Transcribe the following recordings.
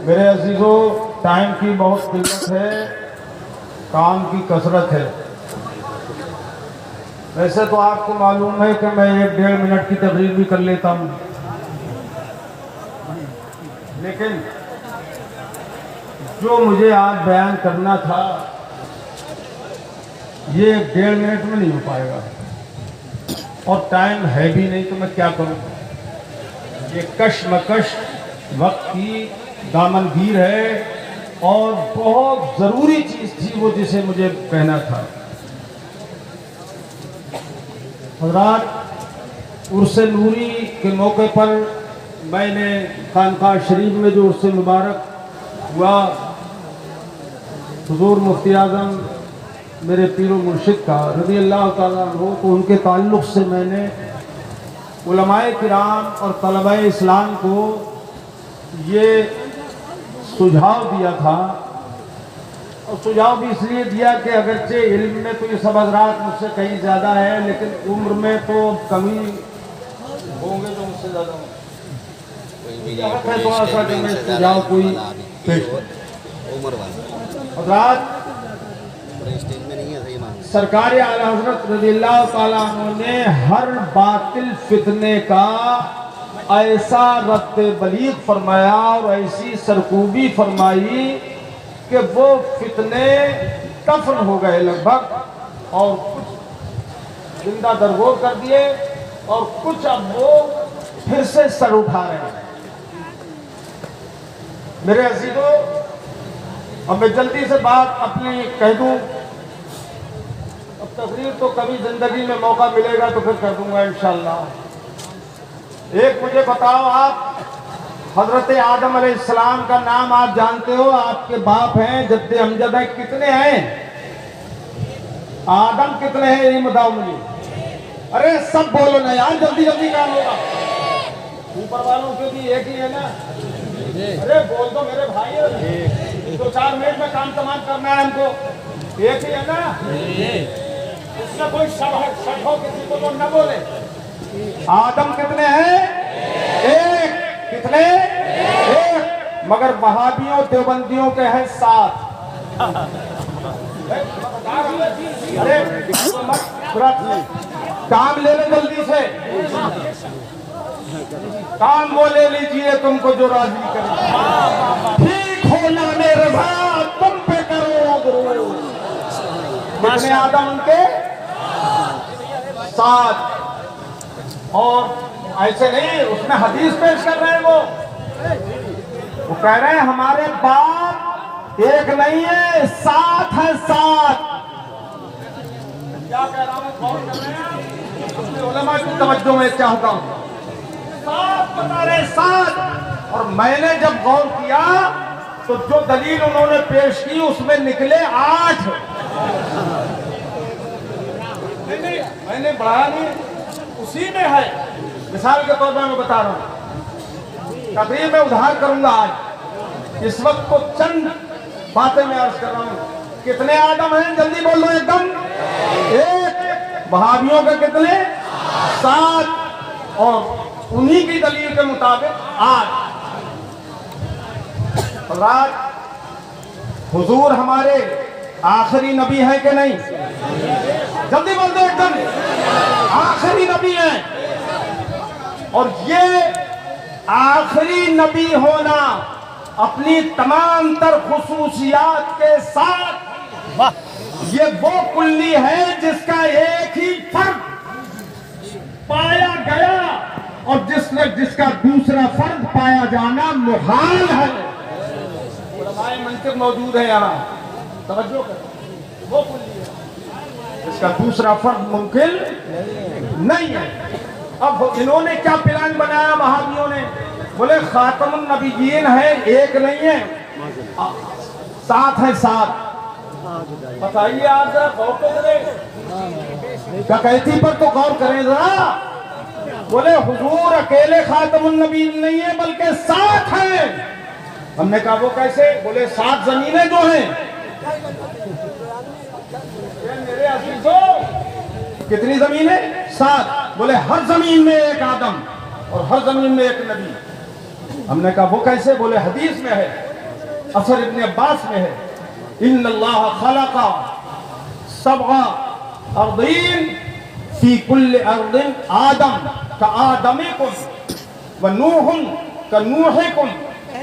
मेरे अजीजों, टाइम की बहुत किल्लत है, काम की कसरत है। वैसे तो आपको मालूम है कि मैं 1-1.5 मिनट की तकरीर भी कर लेता हूँ, लेकिन जो मुझे आज बयान करना था ये 1.5 मिनट में नहीं हो पाएगा और टाइम है भी नहीं, तो मैं क्या करूँ। ये कशमकश वक्त की दामनगीर है और बहुत ज़रूरी चीज़ थी वो, जिसे मुझे कहना था। हज़रात, उर्स नूरी के मौके पर मैंने खानकाह शरीफ में जो उर्स मुबारक हुआ, हुजूर मुफ्ती आज़म मेरे पीर मुर्शिद का रज़ी अल्लाह ताला अन्हु, तो उनके ताल्लुक़ से मैंने उलमाए किराम और तलबाए इस्लाम को ये सुझाव दिया था। और सुझाव भी इसलिए दिया कि अगरचे इल्म में तो ये सब हज़रात मुझसे कहीं ज़्यादा है, लेकिन उम्र में तो कमी होंगे जो मुझसे ज़्यादा है। थोड़ा सा कि मैं सुझाव कोई पेश हज़रात, सरकार आला हज़रत रज़ियल्लाहु ताला अन्हु ने हर बातिल फितने का ऐसा रद्द बलीग फरमाया और ऐसी सरकूबी फरमाई कि वो फितने दफन हो गए लगभग, और कुछ जिंदा दरगोर कर दिए और कुछ अब वो फिर से सर उठा रहे हैं। मेरे अजीजों, अब मैं जल्दी से बात अपनी कह दूं। अब तकरीर तो कभी जिंदगी में मौका मिलेगा तो फिर कर दूंगा इंशाअल्लाह। एक मुझे बताओ, आप हजरत आदम अलैहिस्सलाम का नाम आप जानते हो, आपके बाप हैं जद्दे अमजद हैं, कितने हैं? आदम कितने हैं ये बताओ मुझे। अरे सब बोलो ना यार, जल्दी जल्दी काम होगा। ऊपर वालों के भी एक ही है ना। अरे बोल दो मेरे भाई, 2-4 मिनट में काम तमाम करना है हमको। एक ही है ना, इसमें कोई शक हो किसी को तो न बोले। आदम कितने हैं? एक। कितने? एक। मगर वहाबियों देवबंदियों के हैं 7। अरे काम ले लो जल्दी से, काम वो ले लीजिए तुमको जो राजी करे। ठीक होना मेरे भाई, तुम पे करो गुरु। कितने आदम उनके? 7। और ऐसे नहीं, उसमें हदीस पेश कर रहे हैं वो कह रहे हैं हमारे बाप एक नहीं है, 7 है, 7। क्या कह रहा हूं, गौर कर रहे हैं? अपने उलमा की तवज्जो में चाहता हूं। 7 बता रहे, 7। और मैंने जब गौर किया तो जो दलील उन्होंने पेश की उसमें निकले 8। नहीं, मैंने बढ़ाया नहीं, उसी में है। मिसाल के तौर पर मैं बता रहा हूं, तकरीर में उधार करूंगा आज। इस वक्त को चंद बातें मैं अर्ज कर रहा हूं। कितने आदम हैं जल्दी बोल लो एकदम? एक। वहाबियों के कितने? 7। और उन्हीं की दलील के मुताबिक 8। रात हुजूर हमारे आखिरी नबी है कि नहीं? जल्दी बोल दो एकदम। आखिरी नबी है, और ये आखिरी नबी होना अपनी तमाम तर खुसूसियात के साथ ये वो कुल्ली है जिसका एक ही फर्द पाया गया और जिसका दूसरा फर्द पाया जाना मुहाल है। मंतिक मौजूद है यहाँ, तवज्जो करो। वो कुल्ली है जिसका दूसरा फर्द मुमकिन नहीं है। अब इन्होंने क्या प्लान बनाया वहाबियों ने? बोले खातमुन नबीयीन है, एक नहीं है, 7 है, 7। बताइए आप जरा गौर तो करें, कहती पर तो गौर करें जरा। बोले हुजूर अकेले खातमुन नबीयीन नहीं है बल्कि 7 है। हमने कहा वो कैसे? बोले 7 जमीनें जो हैं। मेरे अजीजों, कितनी जमीनें? 7। बोले हर जमीन में एक आदम और हर जमीन में एक नबी। हमने कहा वो कैसे? बोले हदीस में है असर इब्ने अब्बास में है, इन्नल्लाह खलक़ा सबअ अर्दीन फी कुल्लि अर्दिन आदम का आदमिकुम व नूहुन का नूहिकुम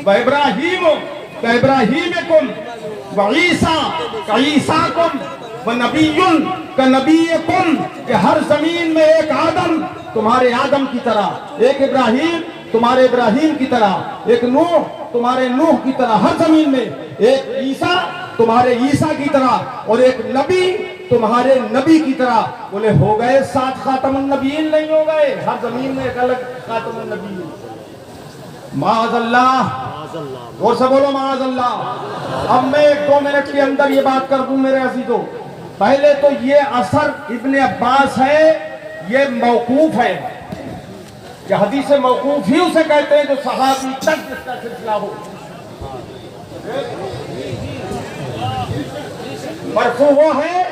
व इब्राहीम का इब्राहीमिकुम व ईसा का ईसाकुम व नबीयुन का नबीयकुम, कि हर जमीन में एक आदम तुम्हारे आदम की तरह, एक इब्राहीम तुम्हारे इब्राहीम की तरह, एक नूह तुम्हारे नूह की तरह, हर जमीन में एक ईसा तुम्हारे ईसा की तरह और एक नबी तुम्हारे नबी की तरह। बोले हो गए 7 खातमुन नबीयीन? नहीं हो गए, हर जमीन में एक अलग खातमुन नबीयीन। माअज़ल्लाह, और से बोलो माअज़ल्लाह। अब मैं 1-2 मिनट के अंदर ये बात कर दूं मेरे अज़ीज़ों। पहले तो ये असर इब्ने अब्बास है, ये मौकूफ है, ये हदीस मौकूफ ही उसे कहते हैं जो सहाबी तक जिसका सिलसिला हो। मरफू वो है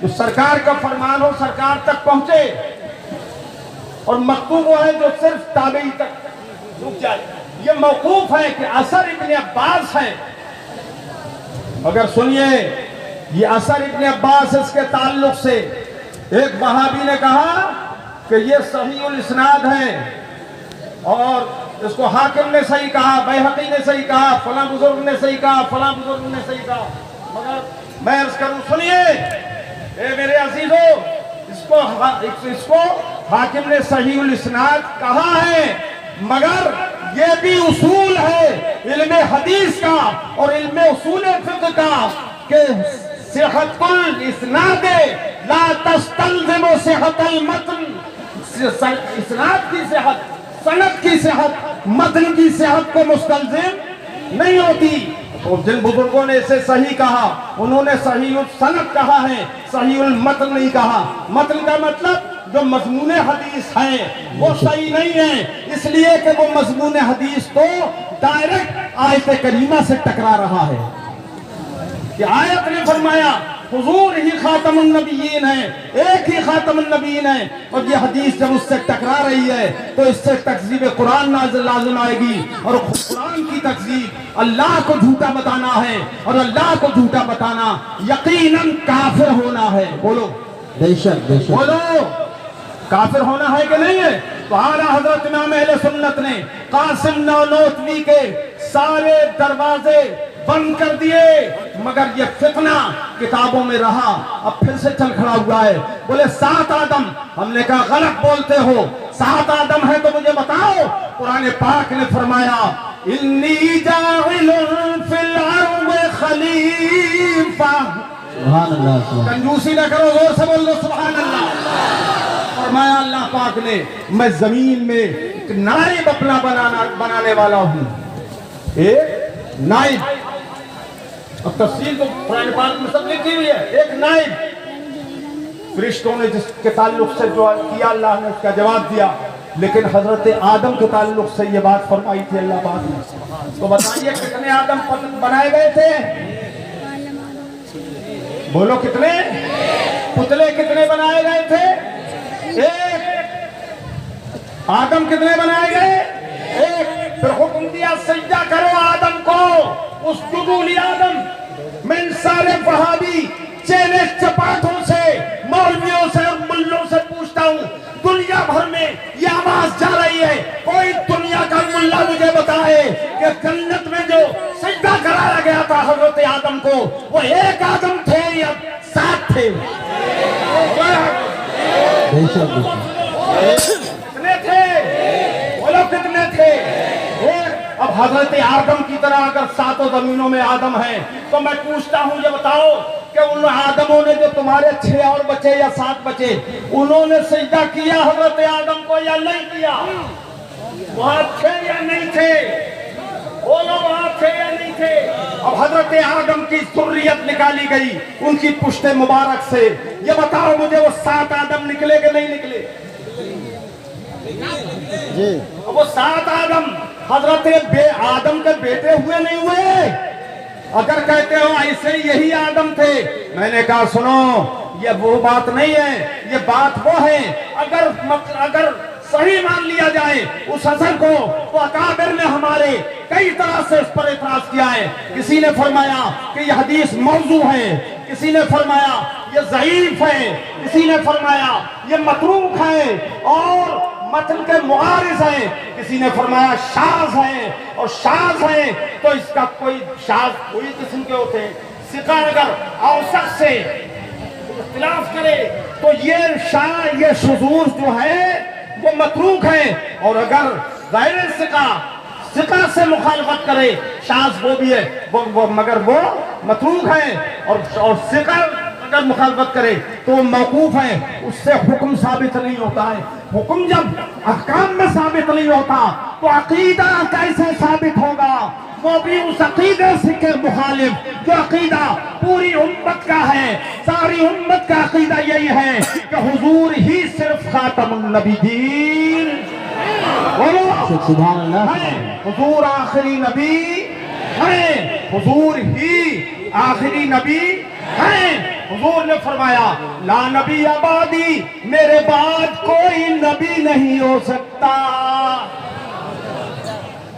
जो सरकार का फरमान हो, सरकार तक पहुंचे, और मकतूब वो है जो सिर्फ ताबई तक रुक जाए। ये मौकूफ है कि असर इब्ने अब्बास है। अगर सुनिए, ये असर इब्ने अब्बास इसके ताल्लुक से एक वहाबी ने कहा कि ये सहीउल इस्नाद है और इसको हाकिम ने सही कहा, बैहक़ी ने सही कहा, फला बुजुर्ग ने सही कहा, फला बुजुर्ग ने सही कहा। मगर मैं अर्ज़ करूं, सुनिए ए मेरे अजीजों, इसको हाकिम ने सहीउल इस्नाद कहा है, मगर ये भी उसूल है इल्मे हदीस का और इल्मे उसूल फिक़्ह का कि सिहतुल इस्नाद ला तस्तलज़िमु सिहतल मतन। इस्नाद की सेहत, सनद की सेहत, मतन की सेहत को मुस्तलजिम नहीं होती। तो जिन बुजुर्गों ने इसे सही कहा, उन्होंने सहीउल सनद कहा है, सहीउल मतन नहीं कहा। मतन का मतलब जो मज़मून हदीस है वो सही नहीं है, इसलिए कि वो मज़मून हदीस तो डायरेक्ट आयत करीमा से टकरा रहा है कि आयत ने फरमाया हुजूर ही खातमुन नबीयीन है, एक ही खातमुन नबीयीन है, और ये हदीस जब उससे टकरा रही है तो इससे तकज़ीब कुरान लाज़िम आएगी, और कुरान की तकज़ीब अल्लाह को झूठा बताना है, और अल्लाह को झूठा बताना यकीनन काफिर होना है। बोलो बेशक, बेशक बोलो, काफिर होना है कि नहीं है? तो आला हजरत इमाम अहले सुन्नत ने कासिम नौनोतवी के सारे दरवाजे बंद कर दिए, मगर ये फितना किताबों में रहा, अब फिर से चल खड़ा हुआ है। बोले 7 आदम, हमने कहा गलत बोलते हो, 7 आदम है तो मुझे बताओ। कुरान पाक ने फरमाया इन्नी जाइलुन फिल अर्द खलीफा। सुभान अल्लाह, कंजूसी न करो, जोर से बोल दो सुभान अल्लाह। फरमाया अल्लाह पाक ने मैं जमीन में एक नाइब अपना बनाने वाला हूं, एक नाइब। अब तफसील तो कुरान पाक में सब लिखी हुई है। एक नाइब, फरिश्तों ने जिसके ताल्लुक से जो किया अल्लाह ने उसका जवाब दिया, लेकिन हजरत आदम के ताल्लुक से ये बात फरमाई थी अल्लाह पाक ने। तो बताइए कितने आदम बनाए गए थे? बोलो कितने? पुतले कितने बनाए गए थे? एक। आदम कितने बनाए गए? एक। फिर हुक्म दिया सजदा करो आदम को, उस जुदूली आदम। मैं इन सारे वहाबी चेले चपाटों से, मौलवियों से और मुल्लों से पूछता हूँ, दुनिया भर में ये आवाज जा रही है, कोई दुनिया का मुल्ला मुझे बताए कि जन्नत में जो सजदा कराया गया था हजरत आदम को, वो एक आदम थे या 7 थे? कितने थे? बोलो कितने थे? अब हजरत आदम की तरह अगर 7 जमीनों में आदम है, तो मैं पूछता हूँ ये बताओ कि उन आदमों ने जो तुम्हारे 6 और बचे या 7 बचे, उन्होंने सजदा किया हजरत आदम को या नहीं किया? वहां थे या नहीं थे? बोलो वहां थे या नहीं थे? अब हजरत आदम की सुर्रियत निकाली गई उनकी पुश्ते मुबारक से। ये बताओ मुझे, वो 7 आदम निकले कि नहीं निकले? वो 7 आदम हजरत आदम के बेटे हुए नहीं हुए? अगर कहते हो ऐसे यही आदम थे, मैंने कहा सुनो, ये वो बात नहीं है, ये बात वो है। अगर सही मान लिया जाए उस असर को, तो अकाबिर ने हमारे कई तरह से इस पर एतराज किया है। किसी ने फरमाया कि यह हदीस मौजू है, किसी ने फरमाया ये ज़ईफ है, किसी ने फरमाया ये मतरूक है और मतन के मुआरिज है, किसी ने फरमाया शाज है, और शाज है तो इसका कोई शाज कोई किस्म के होते हैं। सिका अगर औसत से इख्तिलाफ करे तो ये शुजूर जो है वो मतरूक है, और अगर गैर सिका से मुखालफत करे शाज वो भी है, वो मगर वो मतरूक है, और सिका अगर मुखालफत करे तो वो मौकूफ है, उससे हुक्म साबित नहीं होता है। हुक्म जब अहकाम में साबित नहीं होता तो अकीदा कैसे साबित होगा? वो भी उस अकीदे से के मुखालिफ जो अकीदा पूरी उम्मत का है, सारी उम्मत का अकीदा यही है कि हुजूर ही सिर्फ खातमुन नबीयीन, सुभान अल्लाह, हुजूर आखिरी नबी है, हुजूर ही आखिरी नबी है। हुजूर ने फरमाया ला नबी आबादी, मेरे बाद कोई नबी नहीं हो सकता।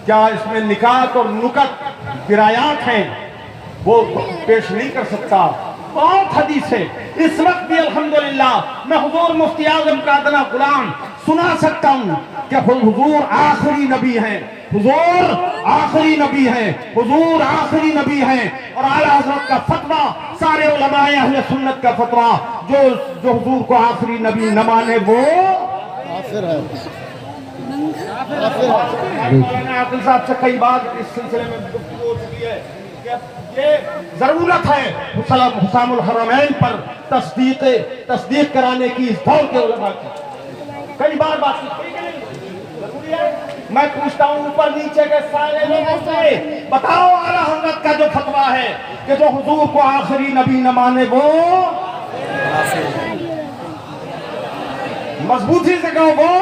क्या इसमें निकात और नुकत किरायात हैं वो पेश नहीं कर सकता। बहुत हदीस है। इस वक्त भी अल्हम्दुलिल्लाह मैं हुजूर मुफ्ती आजम का अदना गुलाम सुना सकता हूँ कि हुजूर आखिरी नबी हैं, हुजूर आखिरी नबी हैं, हुजूर आखिरी नबी हैं। और आला हज़रत का फतवा, सारे उलमाए अहले सुन्नत का फतवा, जो हुजूर को आखिरी नबी न माने वो काफिर है। आकिल साहब से कई बार इस सिलसिले में गुफ्तगू हो चुकी है कि ये जरूरत है हुसामुल हरमैन पर तस्दीक कराने की इस दौर के उलमा की। कई बार बात जरूरी है। मैं पूछता हूँ ऊपर नीचे के सारे लोगों से, बताओ आला हज़रत का जो फतवा है कि जो हुजूर को आखिरी नबी न माने वो मजबूती से कहो वो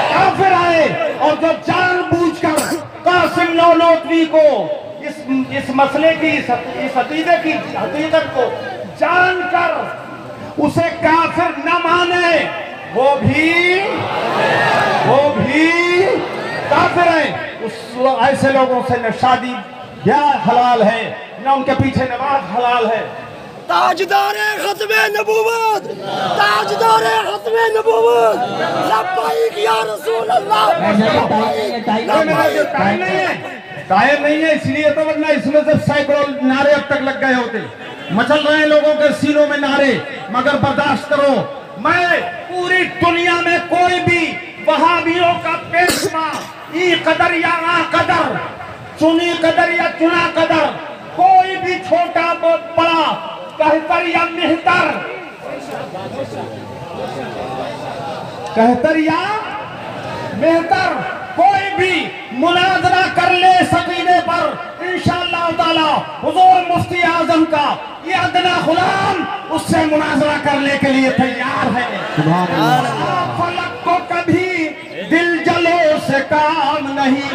काफिर आए। और जो जानबूझकर कासिम नौलवी को इस मसले की इस अकीदे की हकीकत को जानकर उसे काफिर न माने वो भी काफिर है। उस ऐसे लोगों से न शादी ब्याह हलाल है, न उनके पीछे नमाज हलाल है। ताजदारे खत्मे नबूवत, ताजदारे खत्मे नबूवत, लब्बैक या रसूल अल्लाह। टाइम नहीं है इसलिए तो, वरना इसमें से सैकड़ों नारे अब तक लग गए होते। मचल रहे हैं लोगों के सीनों में नारे, मगर बर्दाश्त करो। मैं पूरी दुनिया में कोई भी वहाबियों का पेशवा ई कदर या आ कदर, चुनी कदर या चुना कदर, कोई भी छोटा बड़ा, कहतर या मेहतर, कहतर या मेहतर, कोई भी मुनाजरा कर ले सकीने पर इंशाअल्लाह ताला हुजूर मुफ्ती आजम का ये अदना गुलाम उससे मुनाजरा करने के लिए तैयार है। फलक को कभी दिल जलो से काम नहीं।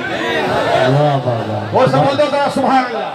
वो सब बोल दो जरा सुभान अल्लाह।